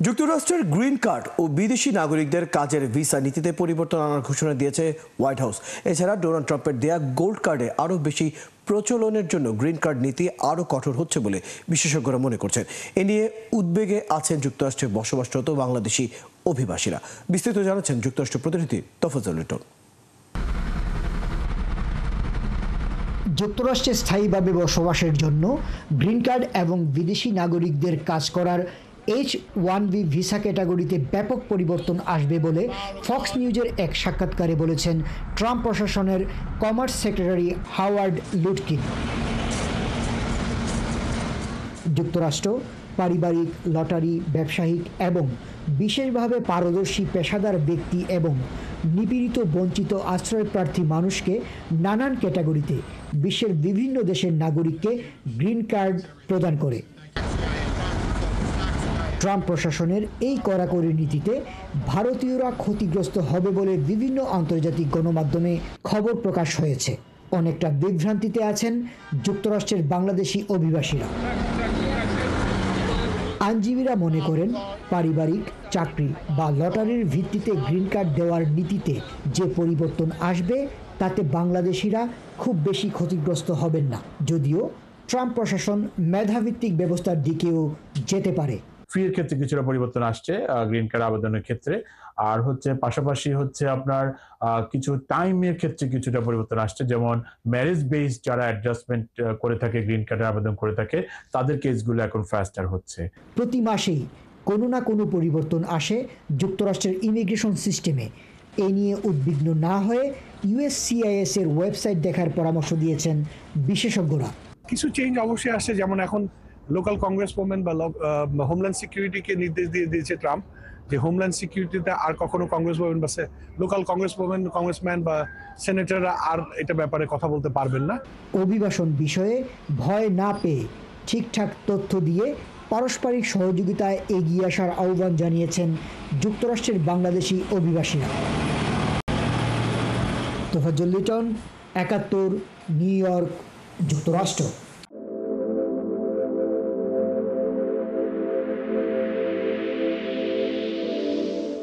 যুক্তরাষ্ট্রের green card ও বিদেশি নাগরিকদের কাজের ভিসা নীতিতে পরিবর্তন আনার ঘোষণা দিয়েছে হোয়াইট হাউস। এছাড়া ডোনাল্ড ট্রাম্পের দেয়া গোল্ড কার্ডে আরও বেশি প্রচলনের জন্য গ্রিন কার্ড নীতি আরও কঠোর হচ্ছে বলে বিশেষজ্ঞরা মনে করছেন। এ নিয়ে উদ্বেগে আছেন যুক্তরাষ্ট্রে বসবাসরত বাংলাদেশি অভিবাসীরা। বিস্তারিত জানাচ্ছেন যুক্তরাষ্ট্র প্রতিনিধি তফাজ্জল লিটন। যুক্তরাষ্ট্রে স্থায়ীভাবে বসবাসের জন্য গ্রিন কার্ড এবং বিদেশি নাগরিকদের কাজ করার H-1B ভিসা ক্যাটাগরিতে ব্যাপক পরিবর্তন আসবে বলে ফক্স নিউজের এক সাক্ষাৎকারে বলেছেন ট্রাম্প প্রশাসনের কমার্স সেক্রেটারি হাওয়ার্ড লুটকিন। যুক্তরাষ্ট্র পারিবারিক, লটারি, ব্যবসায়িক এবং বিশেষভাবে পারদর্শী পেশাদার ব্যক্তি এবং নিপীড়িত বঞ্চিত আশ্রয়প্রার্থী মানুষকে নানান ক্যাটাগরিতে বিশ্বের বিভিন্ন দেশের নাগরিককে গ্রিন কার্ড প্রদান করে। ট্রাম্প প্রশাসনের এই কড়াকড়ি নীতিতে ভারতীয়রা ক্ষতিগ্রস্ত হবে বলে বিভিন্ন আন্তর্জাতিক গণমাধ্যমে খবর প্রকাশ হয়েছে। অনেকটা বিভ্রান্তিতে আছেন যুক্তরাষ্ট্রের বাংলাদেশি অভিবাসীরা। আইনজীবীরা মনে করেন পারিবারিক, চাকরি বা লটারির ভিত্তিতে গ্রিন কার্ড দেওয়ার নীতিতে যে পরিবর্তন আসবে তাতে বাংলাদেশিরা খুব বেশি ক্ষতিগ্রস্ত হবেন না, যদিও ট্রাম্প প্রশাসন মেধাভিত্তিক ব্যবস্থার দিকেও যেতে পারে। ফির ক্ষেত্রে কিছুটা পরিবর্তন আসছে গ্রিন কার্ড আবেদনের ক্ষেত্রে, আর পাশাপাশি আপনার কিছু টাইমের ক্ষেত্রে কিছুটা পরিবর্তন আসছে। যেমন ম্যারেজ বেসড যারা অ্যাডজাস্টমেন্ট করে থাকে, গ্রিন কার্ডের আবেদন করে থাকে, তাদের কেসগুলো এখন ফাস্টার হচ্ছে। প্রতি মাসেই কোনো না কোনো পরিবর্তন আসে যুক্তরাষ্ট্রের ইমিগ্রেশন সিস্টেমে। এ নিয়ে উদ্বিগ্ন না হয়ে USCIS এর ওয়েবসাইট দেখার পরামর্শ দিয়েছেন বিশেষজ্ঞরা। কিছু চেঞ্জ অবশ্যই আসছে, যেমন এখন লোকাল কংগ্রেসম্যান বা হোমল্যান্ড সিকিউরিটিকে নির্দেশ দিয়ে দিয়েছে ট্রাম্প যে হোমল্যান্ড সিকিউরিটিতে আর কখনো কংগ্রেসম্যান বা লোকাল কংগ্রেসম্যান বা সেনেটররা আর এটা ব্যাপারে কথা বলতে পারবেন না। অভিবাসন বিষয়ে ভয় না পেয়ে ঠিকঠাক তথ্য দিয়ে পারস্পরিক সহযোগিতায় এগিয়ে আসার আহ্বান জানিয়েছেন যুক্তরাষ্ট্রের বাংলাদেশি অভিবাসীরা। তফাজ্জল লিটন, ৭১, নিউ ইয়র্ক, যুক্তরাষ্ট্র।